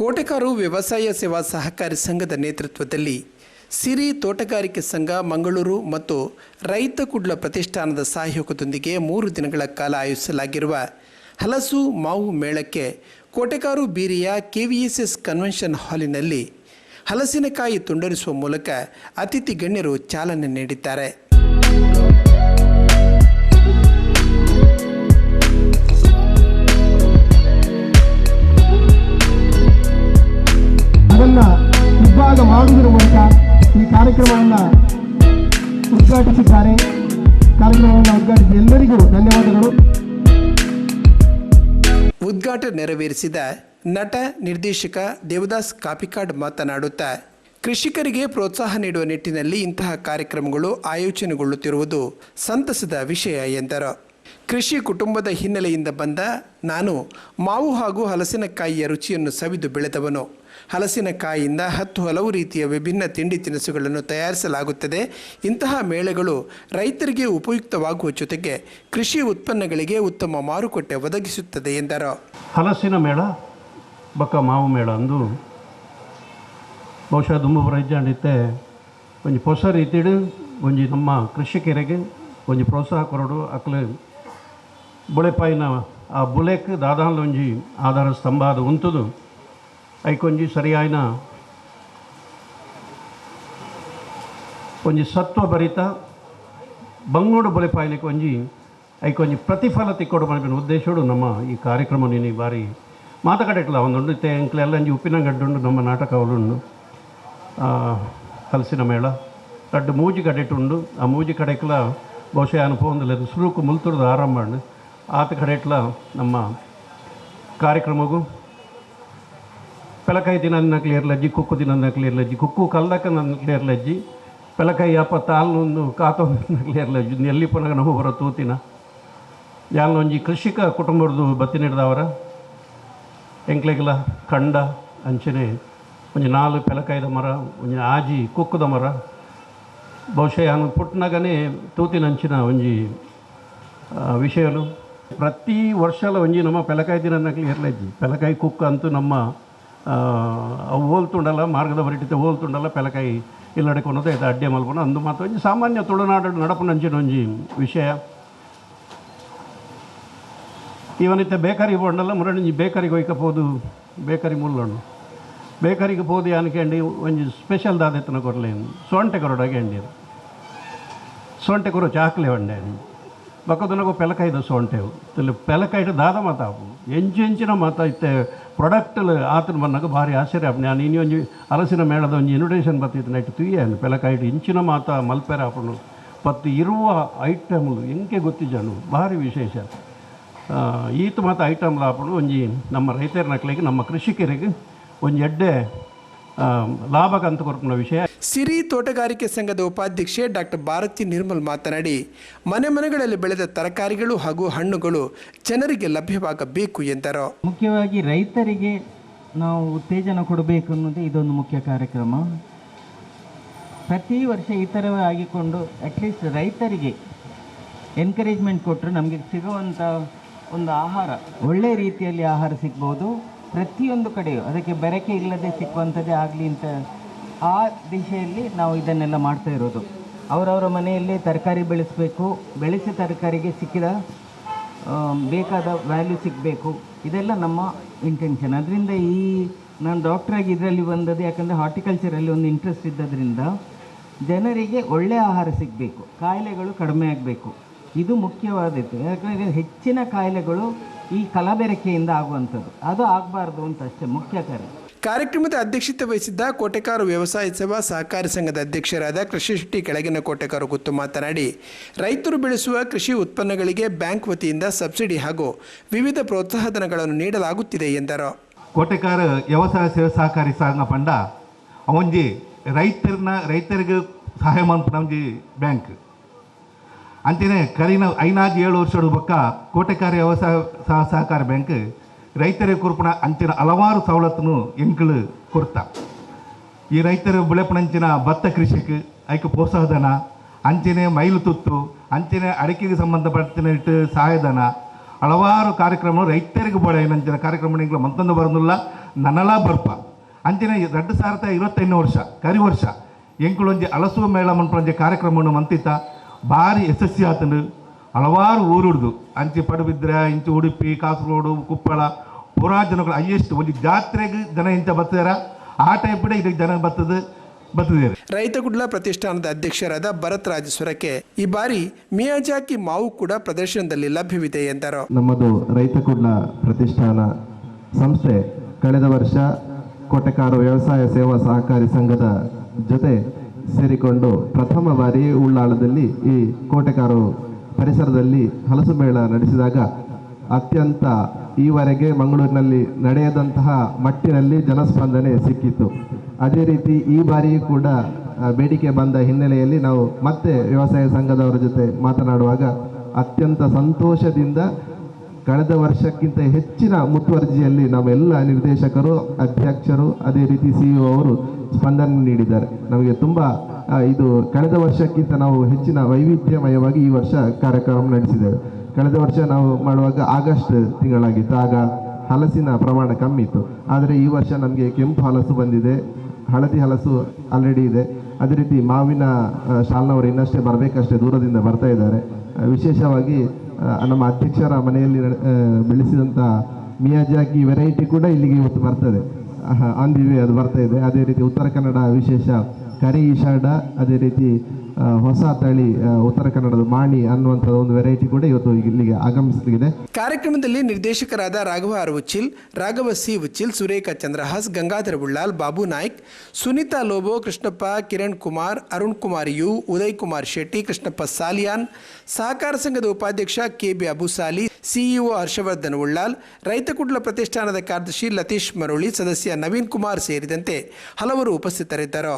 ಕೋಟೆಕಾರು ವ್ಯವಸಾಯ ಸೇವಾ ಸಹಕಾರಿ ಸಂಘದ ನೇತೃತ್ವದಲ್ಲಿ ಸಿರಿ ತೋಟಗಾರಿಕೆ ಸಂಘ ಮಂಗಳೂರು ಮತ್ತು ರೈತ ಕುಡ್ಲ ಪ್ರತಿಷ್ಠಾನದ ಸಹಯೋಗದೊಂದಿಗೆ 3 ದಿನಗಳ ಕಾಲ ಆಯೋಜಿಸಲಾಗಿರುವ ಹಲಸು ಮಾವು ಮೇಳಕ್ಕೆ ಕೋಟೆಕಾರು ಬೀರಿಯ KVSS ಕನ್ವೆನ್ಷನ್ ಹಾಲಿನಲ್ಲಿ ಹಲಸಿನಕಾಯಿ ತುಂಡರಿಸುವ ಮೂಲಕ ಅತಿಥಿ ಗಣ್ಯರು ಚಾಲನೆ ನೀಡಿದ್ದಾರೆ. ವಿಭಾಗ ಮಾಡುವುದರ ಮೂಲಕ ಈ ಕಾರ್ಯಕ್ರಮವನ್ನು ಉದ್ಘಾಟಿಸಿದ್ದಾರೆ. ಕಾರ್ಯಕ್ರಮವನ್ನು ಉದ್ಘಾಟಿಸಿದ ಎಲ್ಲರಿಗೂ ಧನ್ಯವಾದಗಳು. ಉದ್ಘಾಟನೆ ನೆರವೇರಿಸಿದ ನಟ ನಿರ್ದೇಶಕ ದೇವದಾಸ್ ಕಾಪಿಕಾಡ್ ಮಾತನಾಡುತ್ತಾ, ಕೃಷಿಕರಿಗೆ ಪ್ರೋತ್ಸಾಹ ನೀಡುವ ನಿಟ್ಟಿನಲ್ಲಿ ಇಂತಹ ಕಾರ್ಯಕ್ರಮಗಳು ಆಯೋಜನೆಗೊಳ್ಳುತ್ತಿರುವುದು ಸಂತಸದ ವಿಷಯ ಎಂದರು. ಕೃಷಿ ಕುಟುಂಬದ ಹಿನ್ನೆಲೆಯಿಂದ ಬಂದ ನಾನು ಮಾವು ಹಾಗೂ ಹಲಸಿನಕಾಯಿಯ ರುಚಿಯನ್ನು ಸವಿದು ಬೆಳೆದವನು. ಹಲಸಿನಕಾಯಿಯಿಂದ ಹಲವು ರೀತಿಯ ವಿಭಿನ್ನ ತಿಂಡಿ ತಿನಿಸುಗಳನ್ನು ತಯಾರಿಸಲಾಗುತ್ತದೆ. ಇಂತಹ ಮೇಳಗಳು ರೈತರಿಗೆ ಉಪಯುಕ್ತವಾಗುವ ಜೊತೆಗೆ ಕೃಷಿ ಉತ್ಪನ್ನಗಳಿಗೆ ಉತ್ತಮ ಮಾರುಕಟ್ಟೆ ಒದಗಿಸುತ್ತದೆ ಎಂದರು. ಹಲಸಿನ ಮೇಳ ಬೊಕ್ಕ ಮಾವು ಮೇಳ ಅಂದು ಬಹುಶಃ ದುಂಬು ರೈಜಾಂಡಿತ್ತೆ ಒಂಜಿ ಹೊಸ ರೀತಿಡು ಒಂಜಿ ನಮ್ಮ ಕೃಷಿಕರಿಗೆ ಒಂಜಿ ಪ್ರೋತ್ಸಾಹ ಕೊರಡು ಅಕ್ಲು ಬುಳೆಪಾಯಿನ ಆ ಬುಲೆಕ್ ದಾದಾನ್ಲ ಒಂಜಿ ಆಧಾರ ಸ್ತಂಭ ಅದು ಉಂತುದು ಐಕೊಂಜಿ ಸರಿಯಾಯಿನ ಒಂಜಿ ಸತ್ವ ಭರಿತ ಬಂಗೋಡು ಬುಲೆಪಾಯಿಲಿಕ್ಕೆ ಒಂಜಿ ಐಕೊಂಜಿ ಪ್ರತಿಫಲ ತಿಕ್ಕೋಡು ಮಾಡಿನ ಉದ್ದೇಶೋಡು ನಮ್ಮ ಈ ಕಾರ್ಯಕ್ರಮ ನೀನು ಬಾರಿ ಮಾತಕಡೆಟ್ಲ ಒಂದುಂಡು ಎಂಕ್ಲೆಲ್ಲ ಒಂಜಿ ಉಪ್ಪಿನಗಡ್ಡುಂಡು ನಮ್ಮ ನಾಟಕ ಅವಳುಂಡು ಹಲಸಿನ ಮೇಳ ಕಡ್ಡು ಮೂಜಿ ಕಡೆಟುಂಡು ಆ ಮೂಜಿ ಕಡೆಕ್ಲ ಬಹುಶಃ ಅನುಭವದಲ್ಲಿ ಸುರುಕು ಮುಲ್ತುರ್ದು ಆರಂಭ ಮಾಡಿ ಆತ ಕಡೆಟ್ಲ ನಮ್ಮ ಕಾರ್ಯಕ್ರಮಗೂ ಪೆಲಕಾಯಿ ದಿನ ಕ್ಲಿಯರ್ಲಜ್ಜಿ ಕುಕ್ಕು ದಿನ ಕ್ಲಿಯರ್ಲಜ್ಜಿ ಕುಕ್ಕು ಕಲ್ದಕ್ಕ ನನ್ನ ಕ್ಲಿಯರ್ಲಜ್ಜಿ ಪೆಲಕಾಯಿ ಅಪ್ಪ ತಾಲ್ನೊಂದು ಕಾತೋ ಕ್ಲಿಯರ್ಲಜ್ಜಿ ಎಲ್ಲಿ ಪುನಃ ನಾವು ಬರೋ ತೂತಿನ ಯಾಲೊಂಜಿ ಕೃಷಿಕ ಕುಟುಂಬದ್ದು ಬತ್ತಿನಿಡ್ದವರ ಎಂಕ್ಲೆಗ್ಲ ಕಂಡ ಅಂಚನೆ ಒಂಜಿ 4 ಪೆಲಕಾಯ್ದ ಮರ ಒಂಜಿ ಆಜಿ ಕುಕ್ಕುದ ಮರ ಬಹುಶಃ ನಾನು ಪುಟ್ನಾಗನೇ ತೂತಿನಂಚಿನ ಒಂಜಿ ವಿಷಯಲು ಪ್ರತಿ ವರ್ಷಲ ಒಂಜಿ ನಮ್ಮ ಪೆಲಕಾಯಿ ದಿನ ಕ್ಲಿಯರ್ಲಜ್ಜಿ ಪೆಲಕಾಯಿ ಕುಕ್ಕ ಅಂತೂ ನಮ್ಮ ಅವು ಹೋಲ್ತುಂಡಲ್ಲ ಮಾರ್ಗದ ಬರಿಟಿತೆ ಹೋಲ್ತುಂಡಲ್ಲ ಪೆಲಕಾಯಿ ಇಲ್ಲಡೆಕೊನ್ನೋದು ಆಯ್ತು ಅಡ್ಡೆ ಮಲ್ಪನ ಅಂದು ಮಾತು ಒಂಜಿ ಸಾಮಾನ್ಯ ತುಳುನಾಡು ನಡಪುನಂಚಿನ ಒಂಜಿ ವಿಷಯ. ಇವನಿತ್ತೆ ಬೇಕರಿಗೆ ಬೋಂಡಲ್ಲ ಮುರಣಿಂಜಿ ಬೇಕರಿಗೆ ಒಯ್కపోದು ಬೇಕರಿ ಮುಲ್ಲಣ್ಣು ಬೇಕರಿಗೆ ಪೋದು ಅನ್ಕಂಡು ಒಂಜಿ ಸ್ಪೆಷಲ್ ದಾದೆತ್ತನ ಕೊರಲೇನು ಸೊಂಟೆ ಕೊರಡಾಗೆ ಅಂಡಿರು ಸೊಂಟೆ ಕೊರೋ ಚಾಕ್ಲೆ ಒಂಡೆ ಬಕ್ಕದನಗೋ ಪೆಲಕಾಯ್ದ ಸೊಂಟೆವು ಪೆಲಕಾಯ್ಡ ದಾದ ಮಾತಾಪು ಎಂಚಿನ ಮಾತ ಇತ್ತೆ ಪ್ರಾಡಕ್ಟಲ್ಲಿ ಆತನ ಬಂದಾಗ ಭಾರಿ ಆಶ್ಚರ್ಯ ಆಪಣೆ ನಾನು ಇನ್ನು ಒಂಜಿ ಹಲಸಿನ ಮೇಳದ ಒಂಜಿ ಇನ್ವಿಟೇಷನ್ ಬತ್ತಿತ್ತು ನೈಟ್ ತುಯ್ಯನು ಪೆಲಕಾಯ್ಡು ಇಂಚಿನ ಮಾತ ಮಲ್ಪೆರ ಆಪಣು ಪತ್ತು ಇರುವ ಐಟಮ್ಲು ಎಂಕೆ ಗೊತ್ತಿಜನು ಭಾರಿ ವಿಶೇಷ ಈತ ಮಾತ ಐಟಮ್ಲ ಆಪಣು ಒಂಜಿ ನಮ್ಮ ರೈತರ ನಕ್ಲಿಗೆ ನಮ್ಮ ಕೃಷಿಕರಿಗೆ ಒಂದು ಎಡ್ಡೆ ಲಾಭಕ್ಕಂತ ಕೊರಪುನ ವಿಷಯ. ಸಿರಿ ತೋಟಗಾರಿಕೆ ಸಂಘದ ಉಪಾಧ್ಯಕ್ಷೆ ಡಾಕ್ಟರ್ ಭಾರತಿ ನಿರ್ಮಲ್ ಮಾತನಾಡಿ, ಮನೆಗಳಲ್ಲಿ ಬೆಳೆದ ತರಕಾರಿಗಳು ಹಾಗೂ ಹಣ್ಣುಗಳು ಜನರಿಗೆ ಲಭ್ಯವಾಗಬೇಕು ಎಂದರು. ಮುಖ್ಯವಾಗಿ ರೈತರಿಗೆ ನಾವು ಉತ್ತೇಜನ ಕೊಡಬೇಕು ಅನ್ನೋದು ಇದೊಂದು ಮುಖ್ಯ ಕಾರ್ಯಕ್ರಮ. ಪ್ರತಿ ವರ್ಷ ಈ ಥರವೇ ಆಗಿಕೊಂಡು ಅಟ್ಲೀಸ್ಟ್ ರೈತರಿಗೆ ಎನ್ಕರೇಜ್ಮೆಂಟ್ ಕೊಟ್ಟರೆ ನಮಗೆ ಸಿಗುವಂಥ ಒಂದು ಆಹಾರ ಒಳ್ಳೆಯ ರೀತಿಯಲ್ಲಿ ಆಹಾರ ಸಿಗ್ಬೋದು. ಪ್ರತಿಯೊಂದು ಕಡೆಯೂ ಅದಕ್ಕೆ ಬೆರಕೆ ಇಲ್ಲದೆ ಸಿಕ್ಕುವಂಥದ್ದೇ ಆಗಲಿ ಅಂತ ಆ ದಿಶೆಯಲ್ಲಿ ನಾವು ಇದನ್ನೆಲ್ಲ ಮಾಡ್ತಾ ಇರೋದು. ಅವರವರ ಮನೆಯಲ್ಲೇ ತರಕಾರಿ ಬೆಳೆಸಬೇಕು, ಬೆಳೆಸಿ ತರಕಾರಿಗೆ ಸಿಕ್ಕಿದ ಬೇಕಾದ ವ್ಯಾಲ್ಯೂ ಸಿಗಬೇಕು, ಇದೆಲ್ಲ ನಮ್ಮ ಇಂಟೆನ್ಷನ್. ಅದರಿಂದ ನಾನು ಡಾಕ್ಟ್ರಾಗಿ ಇದರಲ್ಲಿ ಬಂದದ್ದು ಯಾಕಂದರೆ ಹಾರ್ಟಿಕಲ್ಚರಲ್ಲಿ ಒಂದು ಇಂಟ್ರೆಸ್ಟ್ ಇದ್ದದ್ರಿಂದ ಜನರಿಗೆ ಒಳ್ಳೆಯ ಆಹಾರ ಸಿಗಬೇಕು, ಕಾಯಿಲೆಗಳು ಕಡಿಮೆ ಆಗಬೇಕು, ಇದು ಮುಖ್ಯವಾದದ್ದು. ಯಾಕಂದರೆ ಹೆಚ್ಚಿನ ಕಾಯಿಲೆಗಳು ಈ ಕಲಬೆರಕೆಯಿಂದ ಆಗುವಂಥದ್ದು, ಅದು ಆಗಬಾರ್ದು ಅಂತ ಅಷ್ಟೇ ಮುಖ್ಯ ಕಾರ್ಯ. ಕಾರ್ಯಕ್ರಮದ ಅಧ್ಯಕ್ಷತೆ ವಹಿಸಿದ್ದ ಕೋಟೆಕಾರು ವ್ಯವಸಾಯ ಸೇವಾ ಸಹಕಾರಿ ಸಂಘದ ಅಧ್ಯಕ್ಷರಾದ ಕೃಷ್ಣಶೆಟ್ಟಿ ಕೆಳಗಿನ ಕೋಟೆಕಾರು ಗುತ್ತು ಮಾತನಾಡಿ, ರೈತರು ಬೆಳೆಸುವ ಕೃಷಿ ಉತ್ಪನ್ನಗಳಿಗೆ ಬ್ಯಾಂಕ್ ವತಿಯಿಂದ ಸಬ್ಸಿಡಿ ಹಾಗೂ ವಿವಿಧ ಪ್ರೋತ್ಸಾಹಧನಗಳನ್ನು ನೀಡಲಾಗುತ್ತಿದೆ ಎಂದರು. ಕೋಟೆಕಾರ ವ್ಯವಸಾಯ ಸೇವಾ ಸಹಕಾರಿ ಸಂಘ ಪಂಡ ಒಂಜಿ ರೈತರಿಗೆ ಸಹಾಯ ಮಾಡ್ಪುನ ಒಂಜಿ ಬ್ಯಾಂಕ್ ಅಂಚನೆ ಕರಿನ 5-7 ವರ್ಷದ ಬೊಕ್ಕ ಕೋಟೆಕಾರ ವ್ಯವಸಾಯ ಸಹಕಾರ ಬ್ಯಾಂಕ್ ರೈತರಿಗೆ ಕೊರ್ಪುನ ಅಂಚಿನ ಹಲವಾರು ಸವಲತ್ತನ್ನು ಎಂಕಲು ಕೊಡ್ತಾ ಈ ರೈತರ ಬೆಳೆಪಣಂಚಿನ ಭತ್ತ ಕೃಷಿಗೆ ಐಕೆ ಪ್ರೋತ್ಸಾಹಧನ ಅಂಚನೆ ಮೈಲು ತುತ್ತು ಅಂಚನೆ ಅಡಿಕೆಗೆ ಸಂಬಂಧಪಟ್ಟಿನ ಸಹಾಯಧನ ಹಲವಾರು ಕಾರ್ಯಕ್ರಮ ರೈತರಿಗೆ ಬೋಡ ಏನಂಚಿನ ಕಾರ್ಯಕ್ರಮಗಳು ಮತ್ತೊಂದು ಬರೋದಿಲ್ಲ ನನ್ನಲ ಬರ್ಪ ಅಂಚಿನ 2025 ವರ್ಷ ಕರಿ ವರ್ಷ ಎಂಕುಳೊಂಜಿ ಹಲಸು ಮೇಳ ಮನ್ಪೊಂಜಿ ಕಾರ್ಯಕ್ರಮವನ್ನು ಮಂತಿತ ಭಾರಿ ಯಶಸ್ವಿ ಆತನು ಹಲವಾರು ಊರುಡ್ದು ಅಂಚಿ ಪಡುಬಿದ್ರೆ ಇಂಚು ಉಡುಪಿ ಕಾಸರಗೋಡು ಕುಪ್ಪಳ ಪುರಾ ಜನಗಳು ಹೈಯೆಸ್ಟ್ ಒಂದು ಜಾತ್ರೆಗೆ ಜನ ಇಂಚ ಬರ್ತಾರ ಆ ಟೈಪ್ ಇದಕ್ಕೆ ಜನ ಬರ್ತದೆ. ರೈತಗುಡ್ಲ ಪ್ರತಿಷ್ಠಾನದ ಅಧ್ಯಕ್ಷರಾದ ಭರತ್ ರಾಜ ಸೊರಕೆ ಈ ಬಾರಿ ಮಿಯಾಜಾಕಿ ಮಾವು ಕೂಡ ಪ್ರದರ್ಶನದಲ್ಲಿ ಲಭ್ಯವಿದೆ ಎಂದರು. ನಮ್ಮದು ರೈತಗುಡ್ಲ ಪ್ರತಿಷ್ಠಾನ ಸಂಸ್ಥೆ ಕಳೆದ ವರ್ಷ ಕೋಟೆಕಾರು ವ್ಯವಸಾಯ ಸೇವಾ ಸಹಕಾರಿ ಸಂಘದ ಜೊತೆ ಸೇರಿಕೊಂಡು ಪ್ರಥಮ ಬಾರಿ ಉಳ್ಳಾಳದಲ್ಲಿ ಈ ಕೋಟೆಕಾರು ಪರಿಸರದಲ್ಲಿ ಹಲಸು ಮೇಳ ನಡೆಸಿದಾಗ ಅತ್ಯಂತ ಈವರೆಗೆ ಮಂಗಳೂರಿನಲ್ಲಿ ನಡೆಯದಂತಹ ಮಟ್ಟಿನಲ್ಲಿ ಜನಸ್ಪಂದನೆ ಸಿಕ್ಕಿತ್ತು. ಅದೇ ರೀತಿ ಈ ಬಾರಿಯೂ ಕೂಡ ಬೇಡಿಕೆ ಬಂದ ಹಿನ್ನೆಲೆಯಲ್ಲಿ ನಾವು ಮತ್ತೆ ವ್ಯವಸಾಯ ಸಂಘದವರ ಜೊತೆ ಮಾತನಾಡುವಾಗ ಅತ್ಯಂತ ಸಂತೋಷದಿಂದ ಕಳೆದ ವರ್ಷಕ್ಕಿಂತ ಹೆಚ್ಚಿನ ಮುತುವರ್ಜಿಯಲ್ಲಿ ನಾವೆಲ್ಲ ನಿರ್ದೇಶಕರು ಅಧ್ಯಕ್ಷರು ಅದೇ ರೀತಿ CEO ಅವರು ಸ್ಪಂದನೆ ನೀಡಿದ್ದಾರೆ. ನಮಗೆ ತುಂಬ ಇದು ಕಳೆದ ವರ್ಷಕ್ಕಿಂತ ನಾವು ಹೆಚ್ಚಿನ ವೈವಿಧ್ಯಮಯವಾಗಿ ಈ ವರ್ಷ ಕಾರ್ಯಕ್ರಮ ನಡೆಸಿದ್ದೇವೆ. ಕಳೆದ ವರ್ಷ ನಾವು ಮಾಡುವಾಗ ಆಗಸ್ಟ್ ತಿಂಗಳಾಗಿತ್ತು, ಆಗ ಹಲಸಿನ ಪ್ರಮಾಣ ಕಮ್ಮಿ ಇತ್ತು. ಆದರೆ ಈ ವರ್ಷ ನಮಗೆ ಕೆಂಪು ಹಲಸು ಬಂದಿದೆ, ಹಳದಿ ಹಲಸು ಆಲ್ರೆಡಿ ಇದೆ. ಅದೇ ರೀತಿ ಮಾವಿನ ಶಾಲ್ನವರು ಇನ್ನಷ್ಟೇ ಬರಬೇಕಷ್ಟೇ ದೂರದಿಂದ ಬರ್ತಾ ಇದ್ದಾರೆ. ವಿಶೇಷವಾಗಿ ನಮ್ಮ ಅಧ್ಯಕ್ಷರ ಮನೆಯಲ್ಲಿ ಬೆಳೆಸಿದಂಥ ಮಿಯಾಜಾಕಿ ವೆರೈಟಿ ಕೂಡ ಇಲ್ಲಿಗೆ ಇವತ್ತು ಬರ್ತದೆ, ಆನ್ ದಿ ವೇ ಅದು ಬರ್ತಾ ಇದೆ. ಅದೇ ರೀತಿ ಉತ್ತರ ಕನ್ನಡ ವಿಶೇಷ ಕರಿ ಈಶಾಡ, ಅದೇ ರೀತಿ ಹೊಸ ತಳಿ ಉತ್ತರ ಕನ್ನಡದ ಮಾಣಿ ಅನ್ನುವಂಥ ಒಂದು ವೆರೈಟಿ ಕೂಡ ಇವತ್ತು ಇಲ್ಲಿಗೆ ಆಗಮಿಸಲಿದೆ. ಕಾರ್ಯಕ್ರಮದಲ್ಲಿ ನಿರ್ದೇಶಕರಾದ Raghava R Uchil, Raghava C Uchil, Surekha Chandrahas, Gangadhara Bullal, Babu Naik, Sunita Lobo, Krishnappa, Kiran Kumar, Arun Kumar U, Uday Kumar Shetty, Krishnappa Saliyan, ಸಹಕಾರ ಸಂಘದ ಉಪಾಧ್ಯಕ್ಷ KB ಅಬುಸಾಲಿ, CEO ಹರ್ಷವರ್ಧನ್ ಉಳ್ಳಾಲ್, ರೈತಕುಡ್ಲ ಪ್ರತಿಷ್ಠಾನದ ಕಾರ್ಯದರ್ಶಿ ಲತೀಶ್ ಮರೋಳಿ, ಸದಸ್ಯ ನವೀನ್ ಕುಮಾರ್ ಸೇರಿದಂತೆ ಹಲವರು ಉಪಸ್ಥಿತರಿದ್ದರು.